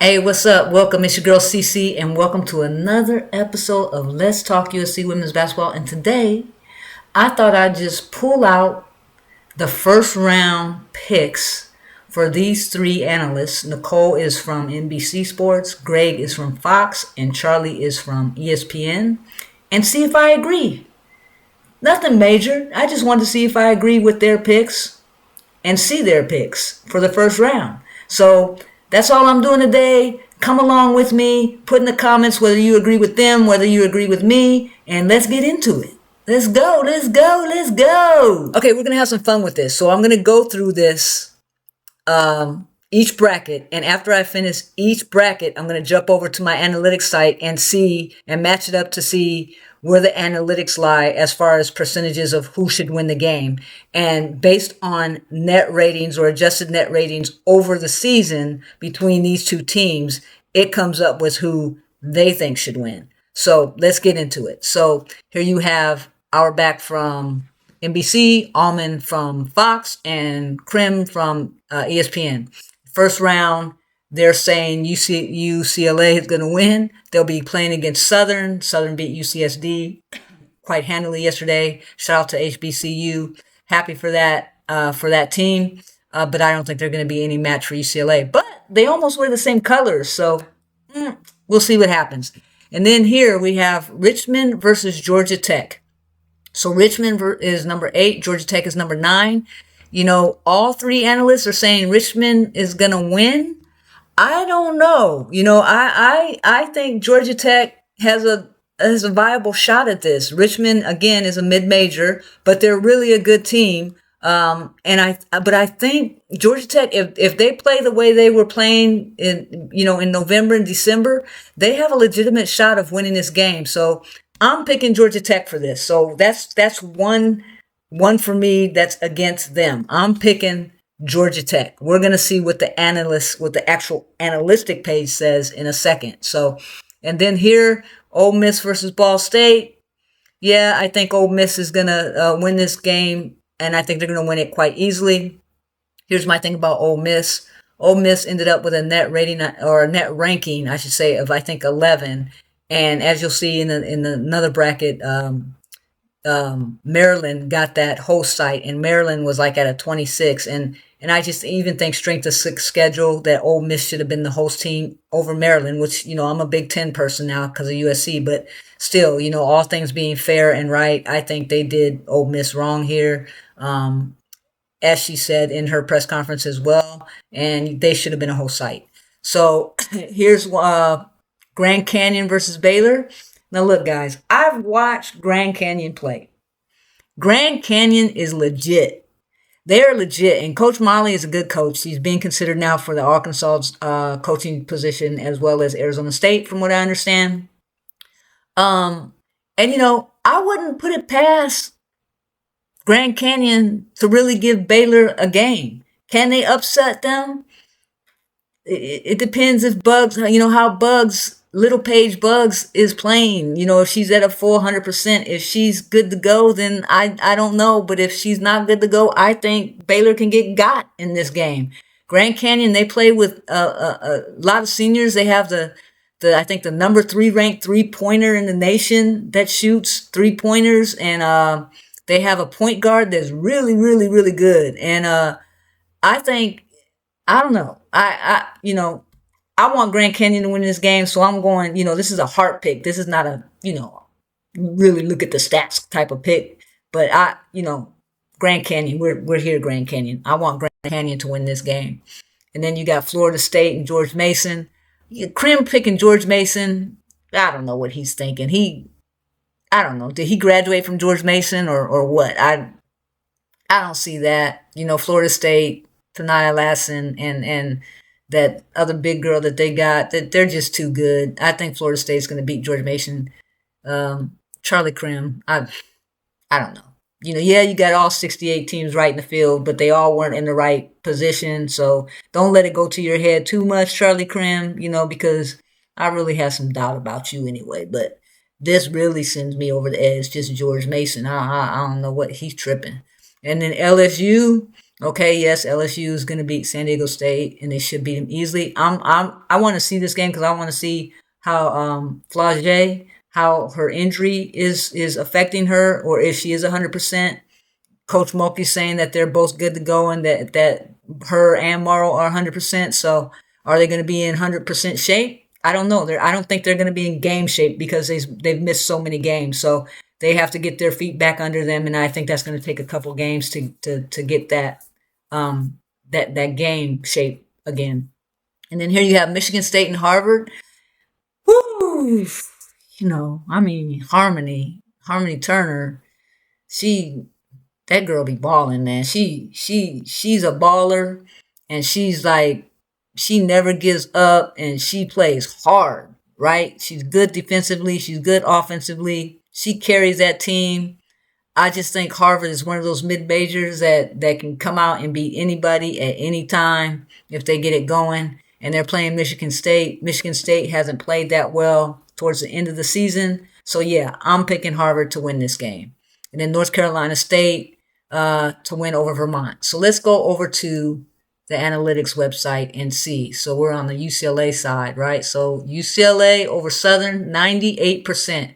Hey, what's up? Welcome. It's your girl CC, and welcome to another episode of Let's Talk USC Women's Basketball. And today, I thought I'd just pull out the first round picks for these three analysts. Nicole is from NBC Sports, Greg is from Fox, and Charlie is from ESPN, and see if I agree. Nothing major. I just wanted to see if I agree with their picks and see their picks for the first round. So that's all I'm doing today. Come along with me. Put in the comments whether you agree with them, whether you agree with me, and let's get into it. Let's go, let's go, let's go. Okay, we're going to have some fun with this. So I'm going to go through this, each bracket. And after I finish each bracket, I'm going to jump over to my analytics site and see and match it up to see where the analytics lie as far as percentages of who should win the game. And based on net ratings or adjusted net ratings over the season between these two teams, it comes up with who they think should win. So let's get into it. So here you have Auerbach from NBC, Allman from Fox, and Krim from ESPN. First round, they're saying UCLA is going to win. They'll be playing against Southern. Southern beat UCSD quite handily yesterday. Shout out to HBCU. Happy for that team. But I don't think they're going to be any match for UCLA. But they almost wear the same colors, so we'll see what happens. And then here we have Richmond versus Georgia Tech. So Richmond is number 8. Georgia Tech is number 9. You know, all three analysts are saying Richmond is going to win. I don't know. You know, I think Georgia Tech has a viable shot at this. Richmond again is a mid-major, but they're really a good team. But I think Georgia Tech, if they play the way they were playing in November and December, they have a legitimate shot of winning this game. So I'm picking Georgia Tech for this. So that's one for me that's against them. I'm picking Georgia Tech. We're going to see what the actual analytic page says in a second. So, and then here, Ole Miss versus Ball State. Yeah, I think Ole Miss is going to win this game, and I think they're going to win it quite easily. Here's my thing about Ole Miss. Ole Miss ended up with a net rating, or a net ranking, I should say, of I think 11. And as you'll see in another bracket, Maryland got that host site, and Maryland was like at a 26. And I just even think strength of schedule that Ole Miss should have been the host team over Maryland, which, I'm a Big Ten person now because of USC, but still, all things being fair and right, I think they did Ole Miss wrong here, as she said in her press conference as well, and they should have been a host site. So here's Grand Canyon versus Baylor. Now look, guys, I've watched Grand Canyon play. Grand Canyon is legit. They are legit, and Coach Molly is a good coach. He's being considered now for the Arkansas coaching position as well as Arizona State, from what I understand. And I wouldn't put it past Grand Canyon to really give Baylor a game. Can they upset them? It depends if how Little Paige Bugs is playing. If she's at a full 100%, if she's good to go, then I don't know. But if she's not good to go, I think Baylor can get got in this game. Grand Canyon, they play with a lot of seniors. They have I think the number 3 ranked 3-pointer in the nation that shoots 3-pointers, and they have a point guard that's really, really, really good. And I think, I don't know, I want Grand Canyon to win this game, so I'm going, this is a heart pick. This is not a, really look at the stats type of pick. But Grand Canyon, we're here, Grand Canyon. I want Grand Canyon to win this game. And then you got Florida State and George Mason. Krim picking George Mason, I don't know what he's thinking. I don't know. Did he graduate from George Mason or what? I don't see that. Florida State, Tanaya Lassen, and that other big girl that they got, that they're just too good. I think Florida State's going to beat George Mason. Charlie Krim, I don't know. You got all 68 teams right in the field, but they all weren't in the right position. So don't let it go to your head too much, Charlie Krim, because I really have some doubt about you anyway. But this really sends me over the edge, just George Mason. I don't know what he's tripping. And then LSU, Okay, yes, LSU is going to beat San Diego State, and they should beat them easily. I want to see this game because I want to see how Flage, how her injury is affecting her, or if she is 100%. Coach Mulkey's saying that they're both good to go and that her and Morrow are 100%. So are they going to be in 100% shape? I don't know. I don't think they're going to be in game shape because they've missed so many games. So they have to get their feet back under them, and I think that's going to take a couple games to get that game shape again. And then here you have Michigan State and Harvard. Woo! I mean Harmony Turner. She that girl be balling, man. She's a baller, and she never gives up, and she plays hard. Right? She's good defensively. She's good offensively. She carries that team. I just think Harvard is one of those mid majors that can come out and beat anybody at any time if they get it going. And they're playing Michigan State. Michigan State hasn't played that well towards the end of the season. So yeah, I'm picking Harvard to win this game. And then North Carolina State to win over Vermont. So let's go over to the analytics website and see. So we're on the UCLA side, right? So UCLA over Southern, 98%.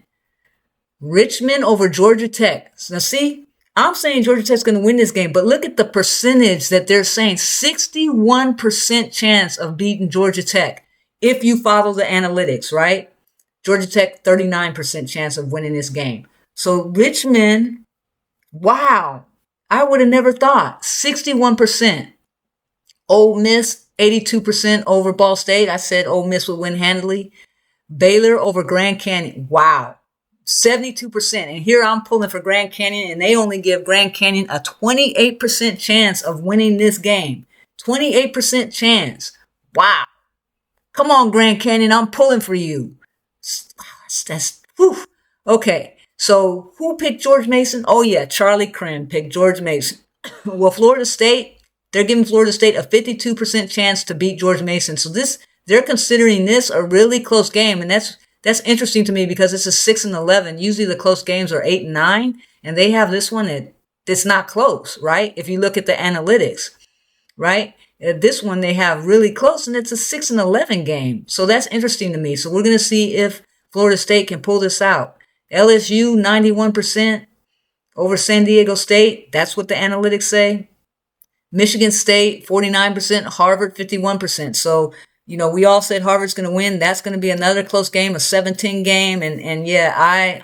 Richmond over Georgia Tech. Now, see, I'm saying Georgia Tech's going to win this game, but look at the percentage that they're saying 61% chance of beating Georgia Tech if you follow the analytics, right? Georgia Tech, 39% chance of winning this game. So, Richmond, wow, I would have never thought 61%. Ole Miss, 82% over Ball State. I said Ole Miss would win handily. Baylor over Grand Canyon. Wow. 72%. And here I'm pulling for Grand Canyon, and they only give Grand Canyon a 28% chance of winning this game. 28% chance. Wow. Come on, Grand Canyon. I'm pulling for you. That's whew. Okay. So who picked George Mason? Oh, yeah. Charlie Krim picked George Mason. Well, Florida State, they're giving Florida State a 52% chance to beat George Mason. So they're considering this a really close game, and that's interesting to me because it's a 6-11. Usually the close games are 8-9, and they have this one that's not close, right? If you look at the analytics, right? This one they have really close, and it's a 6-11 game. So that's interesting to me. So we're going to see if Florida State can pull this out. LSU, 91% over San Diego State. That's what the analytics say. Michigan State, 49%. Harvard, 51%. So we all said Harvard's going to win. That's going to be another close game, a 17 game. And yeah,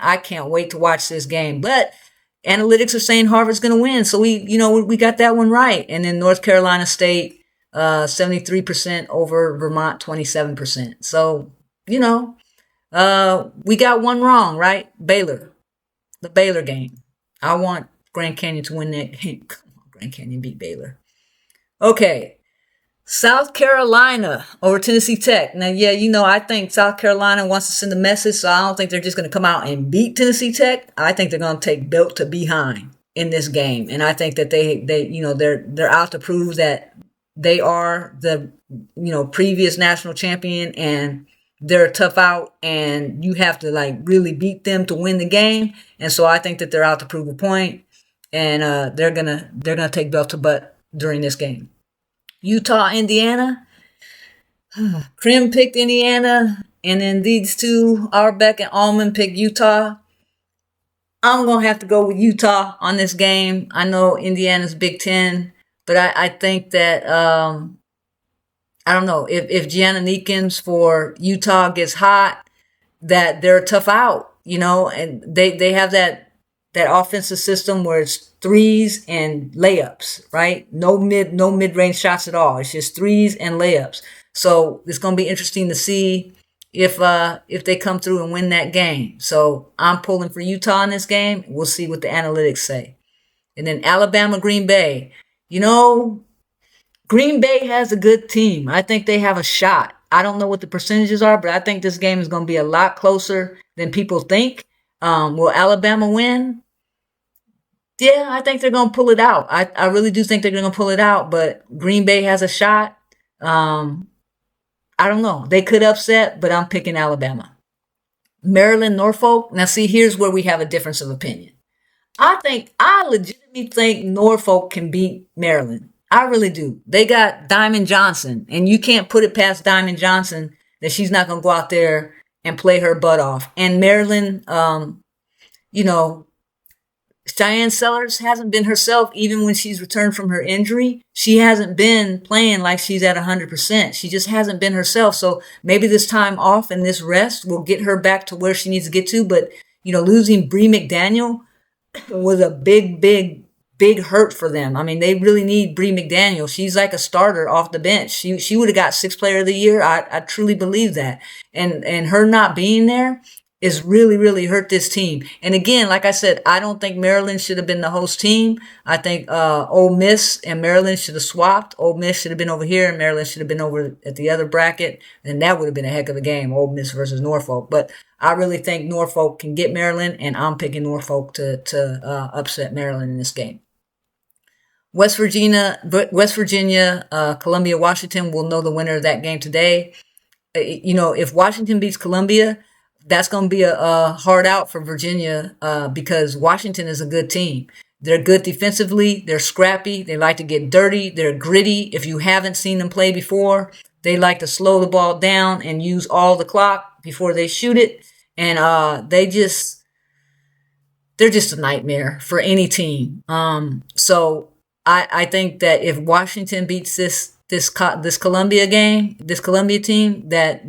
I can't wait to watch this game. But analytics are saying Harvard's going to win. So we got that one right. And then North Carolina State, 73% over Vermont, 27%. So, we got one wrong, right? Baylor, the Baylor game. I want Grand Canyon to win that game. Come on, Grand Canyon beat Baylor. Okay. South Carolina over Tennessee Tech. Now, yeah, I think South Carolina wants to send a message, so I don't think they're just going to come out and beat Tennessee Tech. I think they're going to take belt to behind in this game, and I think that they're out to prove that they are the previous national champion, and they're tough out, and you have to really beat them to win the game. And so I think that they're out to prove a point, and they're gonna take belt to butt during this game. Utah, Indiana. Krim picked Indiana, and then these two, Auerbach and Allman, picked Utah. I'm going to have to go with Utah on this game. I know Indiana's Big Ten, but I think that, I don't know, if Gianna Neekins for Utah gets hot, that they're tough out, and they have that offensive system where it's threes and layups, right? No mid-range shots at all. It's just threes and layups. So it's going to be interesting to see if they come through and win that game. So I'm pulling for Utah in this game. We'll see what the analytics say. And then Alabama, Green Bay. Green Bay has a good team. I think they have a shot. I don't know what the percentages are, but I think this game is going to be a lot closer than people think. Will Alabama win? Yeah, I think they're going to pull it out. I really do think they're going to pull it out, but Green Bay has a shot. I don't know. They could upset, but I'm picking Alabama. Maryland, Norfolk. Now, see, here's where we have a difference of opinion. I legitimately think Norfolk can beat Maryland. I really do. They got Diamond Johnson, and you can't put it past Diamond Johnson that she's not going to go out there and play her butt off. And Maryland, you know, Cheyenne Sellers hasn't been herself even when she's returned from her injury. She hasn't been playing like she's at 100%. She just hasn't been herself. So maybe this time off and this rest will get her back to where she needs to get to. But, losing Bree McDaniel was a big hurt for them. I mean, they really need Bree McDaniel. She's like a starter off the bench. She would have got Sixth Player of the Year. I truly believe that. And her not being there is really hurt this team. And again, like I said, I don't think Maryland should have been the host team. I think Ole Miss and Maryland should have swapped. Ole Miss should have been over here, and Maryland should have been over at the other bracket, and that would have been a heck of a game, Ole Miss versus Norfolk. But I really think Norfolk can get Maryland, and I'm picking Norfolk to upset Maryland in this game. West Virginia, Columbia, Washington will know the winner of that game today. If Washington beats Columbia, that's going to be a hard out for Virginia because Washington is a good team. They're good defensively. They're scrappy. They like to get dirty. They're gritty. If you haven't seen them play before, they like to slow the ball down and use all the clock before they shoot it. And they're just a nightmare for any team. So I think that if Washington beats this Columbia team, that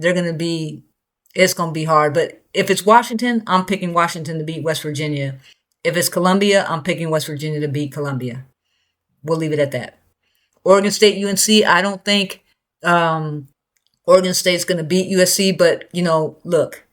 it's going to be hard. But if it's Washington, I'm picking Washington to beat West Virginia. If it's Columbia, I'm picking West Virginia to beat Columbia. We'll leave it at that. Oregon State, UNC, I don't think Oregon State's going to beat USC, but, look,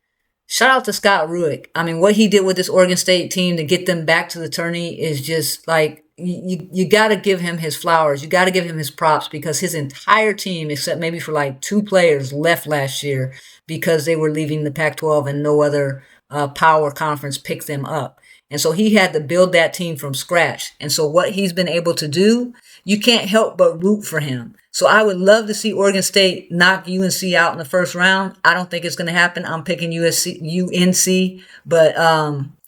shout out to Scott Ruick. I mean, what he did with this Oregon State team to get them back to the tourney is just like, you got to give him his flowers. You got to give him his props because his entire team, except maybe for like 2 players, left last year because they were leaving the Pac-12 and no other power conference picked them up. And so he had to build that team from scratch. And so what he's been able to do, you can't help but root for him. So I would love to see Oregon State knock UNC out in the first round. I don't think it's going to happen. I'm picking UNC, but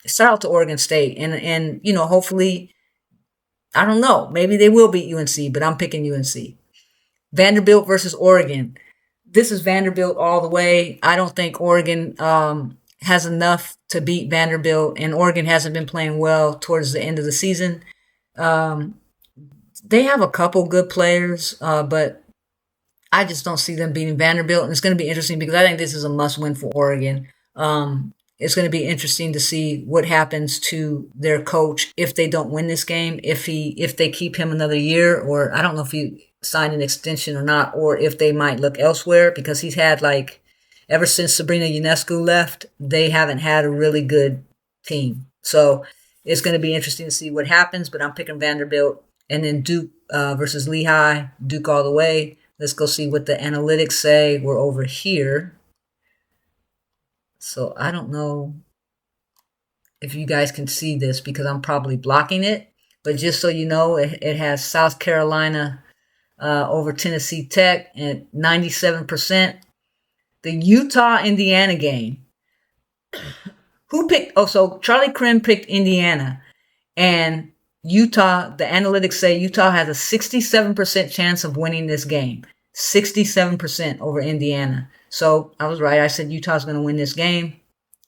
shout out to Oregon State. And hopefully, I don't know, maybe they will beat UNC, but I'm picking UNC. Vanderbilt versus Oregon. This is Vanderbilt all the way. I don't think Oregon has enough to beat Vanderbilt, and Oregon hasn't been playing well towards the end of the season. They have a couple good players, but I just don't see them beating Vanderbilt. And it's going to be interesting because I think this is a must-win for Oregon. It's going to be interesting to see what happens to their coach if they don't win this game, if they keep him another year, or I don't know if he signed an extension or not, or if they might look elsewhere because he's had ever since Sabrina Ionescu left, they haven't had a really good team. So it's going to be interesting to see what happens, but I'm picking Vanderbilt. And then Duke versus Lehigh, Duke all the way. Let's go see what the analytics say. We're over here. So I don't know if you guys can see this because I'm probably blocking it. But just so you know, it has South Carolina over Tennessee Tech at 97%. The Utah-Indiana game. Who picked? Oh, so Charlie Krim picked Indiana. And Utah, the analytics say Utah has a 67% chance of winning this game. 67% over Indiana. So I was right. I said Utah's going to win this game.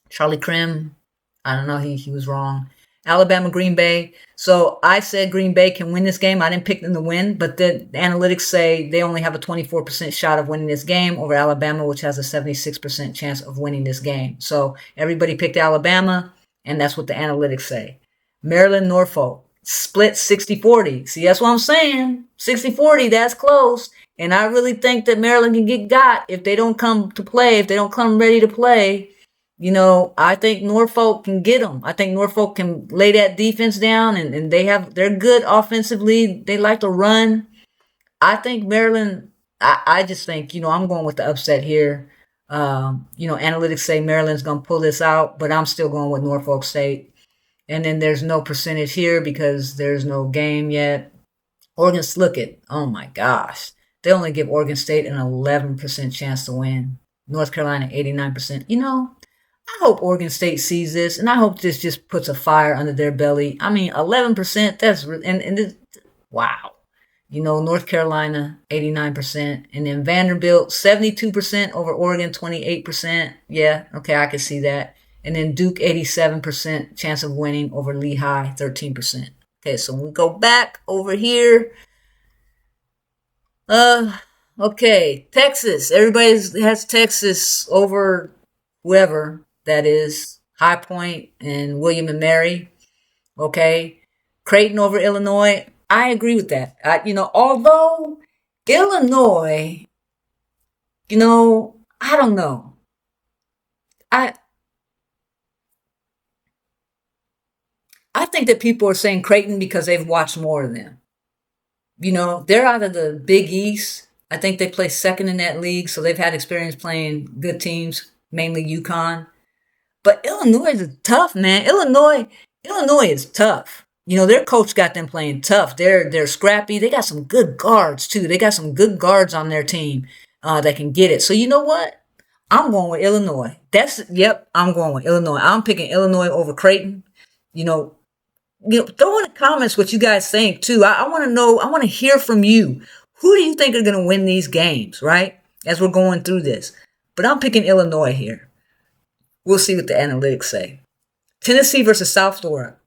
Charlie Krim, I don't know. He was wrong. Alabama, Green Bay. So I said Green Bay can win this game. I didn't pick them to win, but the analytics say they only have a 24% shot of winning this game over Alabama, which has a 76% chance of winning this game. So everybody picked Alabama, and that's what the analytics say. Maryland, Norfolk. Split 60-40. See, that's what I'm saying. 60-40, that's close. And I really think that Maryland can get got if they don't come to play, if they don't come ready to play. I think Norfolk can get them. I think Norfolk can lay that defense down, and they're good offensively. They like to run. I think Maryland, I just think, I'm going with the upset here. Analytics say Maryland's going to pull this out, but I'm still going with Norfolk State. And then there's no percentage here because there's no game yet. Look at, oh my gosh. They only give Oregon State an 11% chance to win. North Carolina, 89%. I hope Oregon State sees this, and I hope this just puts a fire under their belly. I mean, 11%, wow. North Carolina, 89%, and then Vanderbilt, 72% over Oregon, 28%. Yeah, okay, I can see that. And then Duke, 87% chance of winning over Lehigh, 13%. Okay, so when we go back over here, uh, okay, Texas. Everybody has Texas over whoever that is, High Point and William and Mary. Okay, Creighton over Illinois. I agree with that. Although Illinois, I don't know. I I think that people are saying Creighton because they've watched more of them. They're out of the Big East. I think they play second in that league, so they've had experience playing good teams, mainly UConn. But Illinois is tough, man. Illinois is tough. Their coach got them playing tough. They're scrappy. They got some good guards too. They got some good guards on their team that can get it. So you know what? I'm going with Illinois. I'm going with Illinois. I'm picking Illinois over Creighton. You know, throw in the comments what you guys think too. I want to know. I want to hear from you. Who do you think are going to win these games? Right as we're going through this, but I'm picking Illinois here. We'll see what the analytics say. Tennessee versus South Florida.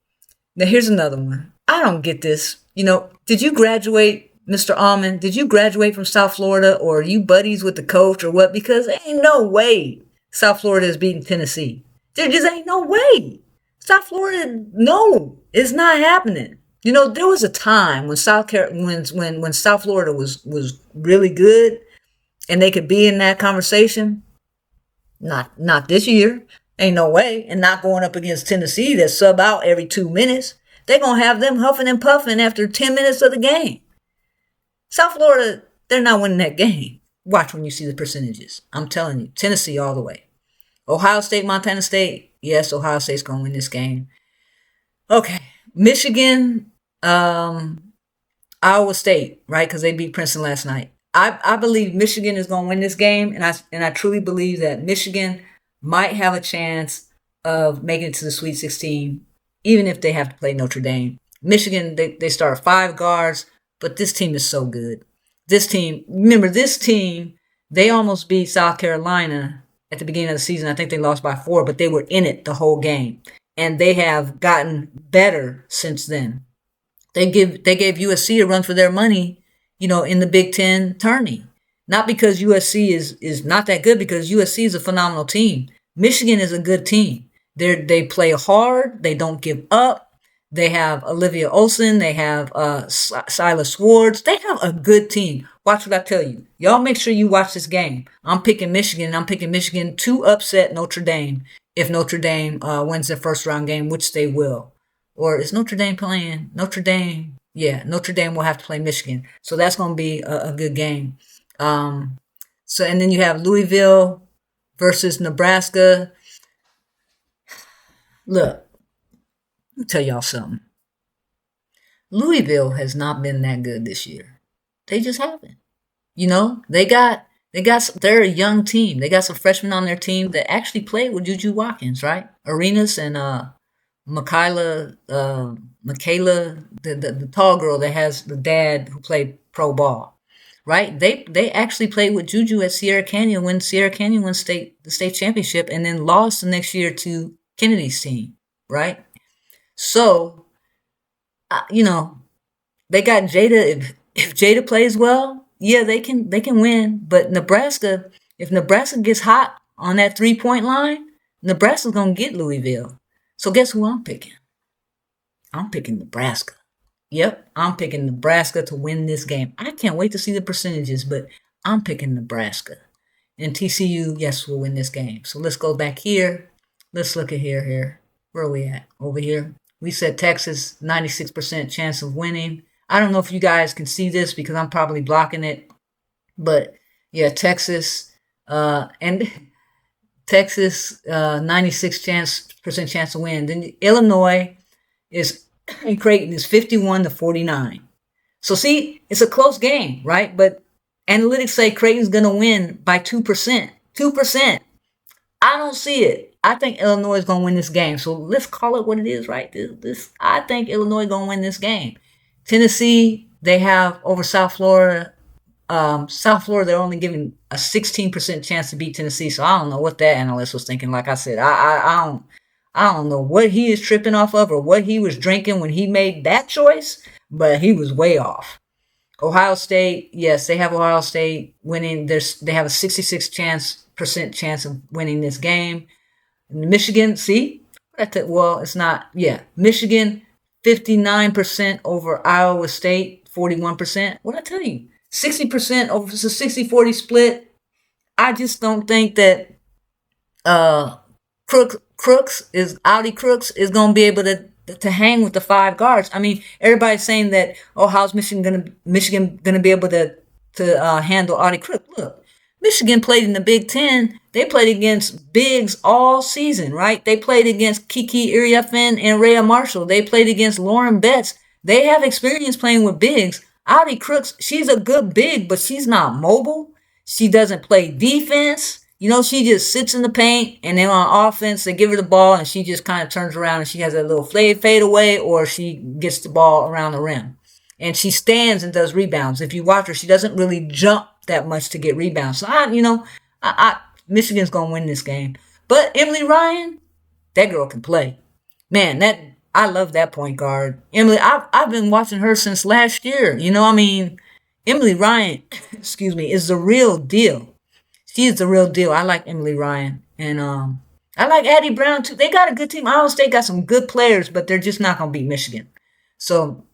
Now here's another one. I don't get this. Did you graduate, Mr. Almond? Did you graduate from South Florida, or are you buddies with the coach, or what? Because there ain't no way South Florida is beating Tennessee. There just ain't no way. South Florida, no, it's not happening. There was a time when when South Florida was really good, and they could be in that conversation. Not this year. Ain't no way. And not going up against Tennessee that sub out every 2 minutes. They're going to have them huffing and puffing after 10 minutes of the game. South Florida, they're not winning that game. Watch when you see the percentages. I'm telling you, Tennessee all the way. Ohio State, Montana State. Yes, Ohio State's going to win this game. Okay. Michigan, Iowa State, right? Because they beat Princeton last night. I believe Michigan is going to win this game, and I truly believe that Michigan might have a chance of making it to the Sweet 16, even if they have to play Notre Dame. Michigan, they start 5 guards, but this team is so good. This team, they almost beat South Carolina at the beginning of the season. I think they lost by 4, but they were in it the whole game, and they have gotten better since then. They gave USC a run for their money, in the Big Ten tourney. Not because USC is not that good, because USC is a phenomenal team. Michigan is a good team. They play hard. They don't give up. They have Olivia Olson. They have Silas Swartz. They have a good team. Watch what I tell you. Y'all make sure you watch this game. I'm picking Michigan. I'm picking Michigan to upset Notre Dame if Notre Dame wins their first round game, which they will. Or is Notre Dame playing? Notre Dame. Yeah, Notre Dame will have to play Michigan. So that's going to be a good game. And then you have Louisville versus Nebraska. Look, let me tell y'all something. Louisville has not been that good this year. They just haven't. They're a young team. They got some freshmen on their team that actually played with Juju Watkins, right? Arenas and Michaela, the tall girl that has the dad who played pro ball, right? They actually played with Juju at Sierra Canyon when Sierra Canyon won the state championship, and then lost the next year to Kennedy's team, right? So, they got Jada. If Jada plays well, yeah, they can win. But if Nebraska gets hot on that 3-point line, Nebraska's gonna get Louisville. So guess who I'm picking? I'm picking Nebraska. Yep, I'm picking Nebraska to win this game. I can't wait to see the percentages, but I'm picking Nebraska. And TCU, yes, will win this game. So let's go back here. Let's look at here. Where are we at? Over here. We said Texas, 96% chance of winning. I don't know if you guys can see this because I'm probably blocking it. But yeah, Texas, 96% chance to win. Then Illinois and Creighton is 51-49. So see, it's a close game, right? But analytics say Creighton's going to win by 2%. 2%. I don't see it. I think Illinois is gonna win this game. So let's call it what it is, right? I think Illinois is gonna win this game. Tennessee, they have over South Florida. South Florida, they're only giving a 16% chance to beat Tennessee. So I don't know what that analyst was thinking. Like I said, I don't know what he is tripping off of or what he was drinking when he made that choice, but he was way off. Ohio State, yes, they have Ohio State winning. They have a 66% chance of winning this game. Michigan, see, well, it's not. Yeah, Michigan, 59% over Iowa State, 41%. What I tell you, 60% over. It's a 60-40 split. I just don't think that uh Crooks is Audi Crooks is gonna be able to hang with the five guards. I mean, everybody's saying that, oh, how's Michigan gonna be able to handle Audi Crooks? Look, Michigan played in the Big Ten. They played against bigs all season, right? They played against Kiki Iriafen and Rhea Marshall. They played against Lauren Betts. They have experience playing with bigs. Audi Crooks, she's a good big, but she's not mobile. She doesn't play defense. She just sits in the paint, and then on offense, they give her the ball, and she just kind of turns around, and she has a little fade away, or she gets the ball around the rim. And she stands and does rebounds. If you watch her, she doesn't really jump that much to get rebounds. So, Michigan's going to win this game. But Emily Ryan, that girl can play. Man, I love that point guard. Emily, I've been watching her since last year. Emily Ryan, excuse me, is the real deal. She is the real deal. I like Emily Ryan. And I like Addie Brown, too. They got a good team. Iowa State got some good players, but they're just not going to beat Michigan. So,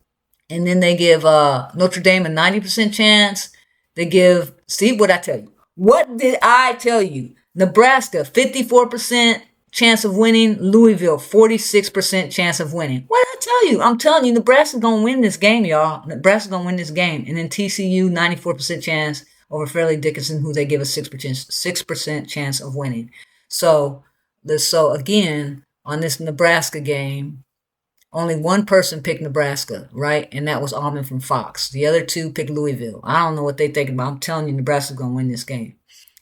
and then they give Notre Dame a 90% chance. They give, see what I tell you. What did I tell you? Nebraska, 54% chance of winning. Louisville, 46% chance of winning. What did I tell you? I'm telling you, Nebraska's going to win this game, y'all. Nebraska's going to win this game. And then TCU, 94% chance over Fairleigh Dickinson, who they give a 6% chance of winning. So again, on this Nebraska game, only one person picked Nebraska, right? And that was Almond from Fox. The other two picked Louisville. I don't know what they think about. I'm telling you, Nebraska's going to win this game.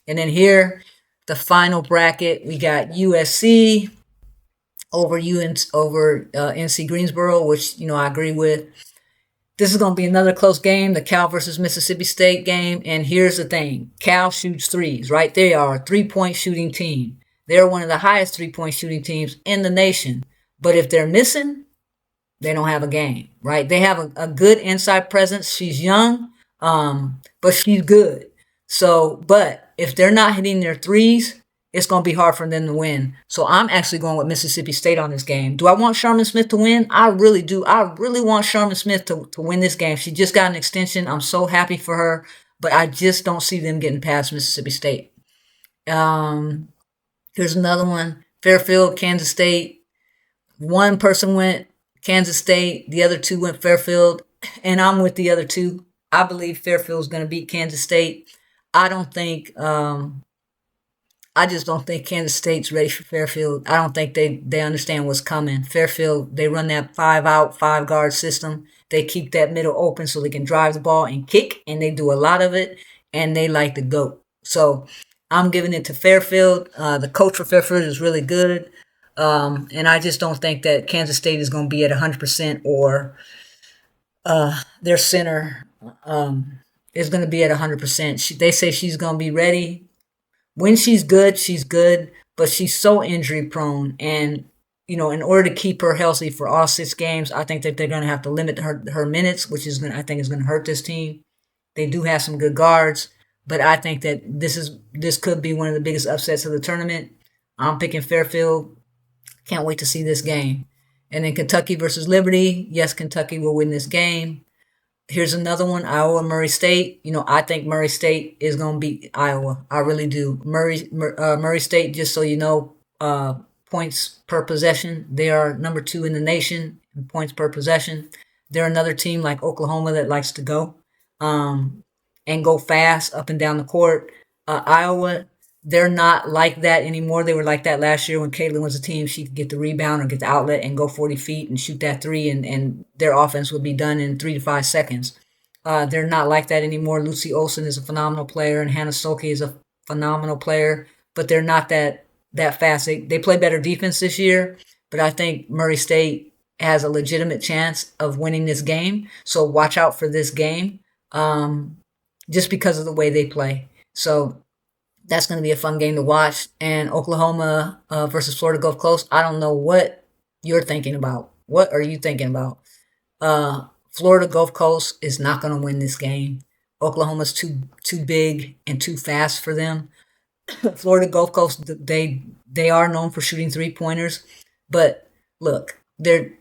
And then here, the final bracket, we got USC over NC Greensboro, which, I agree with. This is going to be another close game, the Cal versus Mississippi State game. And here's the thing. Cal shoots threes, right? They are a three-point shooting team. They're one of the highest three-point shooting teams in the nation. But if they're missing, they don't have a game, right? They have a good inside presence. She's young, but she's good. So, but if they're not hitting their threes, it's going to be hard for them to win. So I'm actually going with Mississippi State on this game. Do I want Sharman Smith to win? I really do. I really want Sharman Smith to win this game. She just got an extension. I'm so happy for her, but I just don't see them getting past Mississippi State. Here's another one. Fairfield, Kansas State. One person went Kansas State. The other two went Fairfield, and I'm with the other two. I believe Fairfield's going to beat Kansas State. I just don't think Kansas State's ready for Fairfield. I don't think they understand what's coming. Fairfield, they run that 5-out, 5-guard system. They keep that middle open so they can drive the ball and kick, and they do a lot of it, and they like to go. So I'm giving it to Fairfield. The coach for Fairfield is really good, and I just don't think that Kansas State is going to be at 100% or their center is going to be at 100%. They say she's going to be ready. When she's good, but she's so injury prone. And, in order to keep her healthy for all 6 games, I think that they're going to have to limit her minutes, which I think is going to hurt this team. They do have some good guards, but I think that this could be one of the biggest upsets of the tournament. I'm picking Fairfield. Can't wait to see this game. And then Kentucky versus Liberty. Yes, Kentucky will win this game. Here's another one, Iowa, Murray State. I think Murray State is going to beat Iowa. I really do. Murray State, just so you know, points per possession. They are number 2 in the nation in points per possession. They're another team like Oklahoma that likes to go and go fast up and down the court. Iowa, they're not like that anymore. They were like that last year when Caitlin was a team. She could get the rebound or get the outlet and go 40 feet and shoot that three, and their offense would be done in 3 to 5 seconds. They're not like that anymore. Lucy Olson is a phenomenal player, and Hannah Stolke is a phenomenal player, but they're not that that fast. They play better defense this year, but I think Murray State has a legitimate chance of winning this game. So watch out for this game, just because of the way they play. So that's going to be a fun game to watch. And Oklahoma versus Florida Gulf Coast. I don't know what you're thinking about. What are you thinking about? Florida Gulf Coast is not going to win this game. Oklahoma's too big and too fast for them. Florida Gulf Coast, they are known for shooting 3-pointers, but look, I'm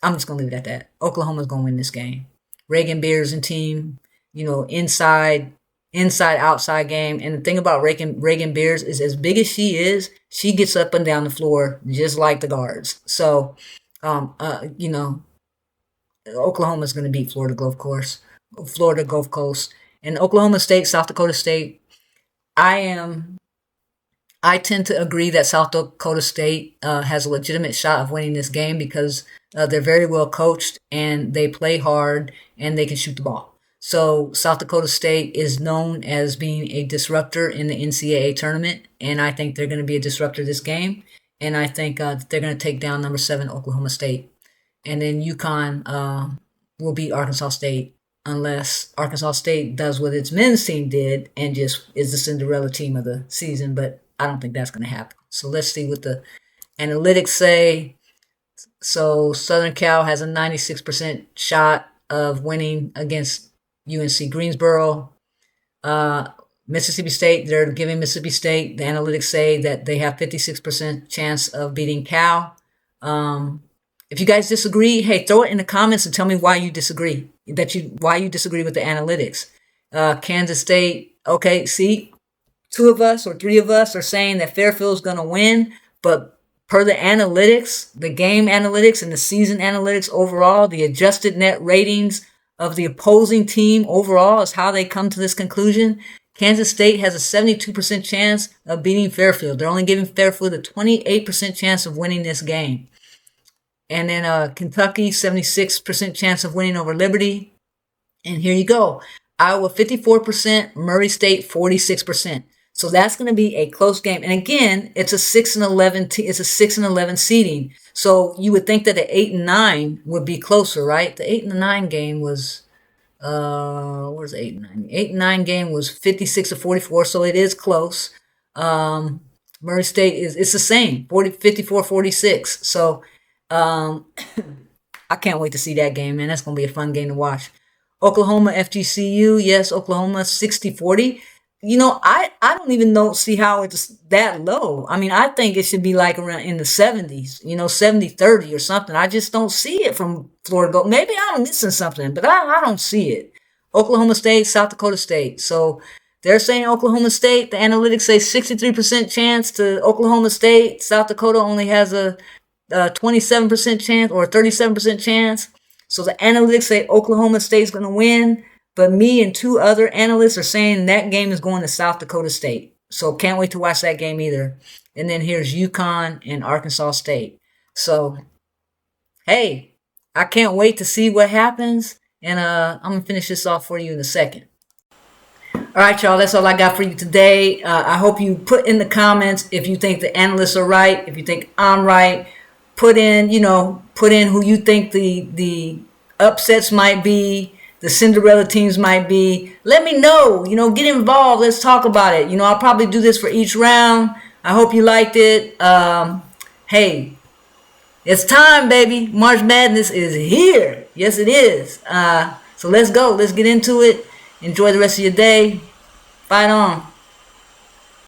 just gonna leave it at that. Oklahoma's gonna win this game. Reagan Beers and team, inside, outside game. And the thing about Reagan Beers is, as big as she is, she gets up and down the floor just like the guards. So, Oklahoma's gonna beat Florida Gulf Coast, and Oklahoma State, South Dakota State. I tend to agree that South Dakota State has a legitimate shot of winning this game because they're very well coached and they play hard and they can shoot the ball. So South Dakota State is known as being a disruptor in the NCAA tournament, and I think they're going to be a disruptor this game. And I think they're going to take down number 7 Oklahoma State, and then UConn will beat Arkansas State, unless Arkansas State does what its men's team did and just is the Cinderella team of the season. But I don't think that's going to happen. So let's see what the analytics say. So Southern Cal has a 96% shot of winning against UNC Greensboro. Mississippi State, they're giving Mississippi State, the analytics say that they have 56% chance of beating Cal. If you guys disagree, hey, throw it in the comments and tell me why you disagree. Why you disagree with the analytics. Kansas State, okay, see, 2 of us or 3 of us are saying that Fairfield's going to win, but per the analytics, the game analytics and the season analytics overall, the adjusted net ratings of the opposing team overall is how they come to this conclusion. Kansas State has a 72% chance of beating Fairfield. They're only giving Fairfield a 28% chance of winning this game. And then Kentucky, 76% chance of winning over Liberty. And here you go. Iowa, 54%. Murray State, 46%. So that's going to be a close game. And again, it's a 6-11. It's a 6-11 seeding. So you would think that the 8-9 would be closer, right? The 8-9 game was, where's the 8-9? 8-9 game was 56-44. So it is close. Murray State it's the same, 54-46. So I can't wait to see that game, man. That's going to be a fun game to watch. Oklahoma FGCU, yes, Oklahoma 60-40. I don't even see how it's that low. I mean, I think it should be like around in the 70s, 70-30 or something. I just don't see it from Florida. Maybe I'm missing something, but I don't see it. Oklahoma State, South Dakota State. So they're saying Oklahoma State. The analytics say 63% chance to Oklahoma State. South Dakota only has a 27% chance or a 37% chance. So the analytics say Oklahoma State's going to win, but me and 2 other analysts are saying that game is going to South Dakota State. So can't wait to watch that game either. And then here's UConn and Arkansas State. So, hey, I can't wait to see what happens. And I'm going to finish this off for you in a second. All right, y'all, that's all I got for you today. I hope you put in the comments if you think the analysts are right, if you think I'm right. Put in who you think the upsets might be, the Cinderella teams might be. Let me know, get involved. Let's talk about it. I'll probably do this for each round. I hope you liked it. Hey, it's time, baby. March Madness is here. Yes, it is. So let's go. Let's get into it. Enjoy the rest of your day. Fight on.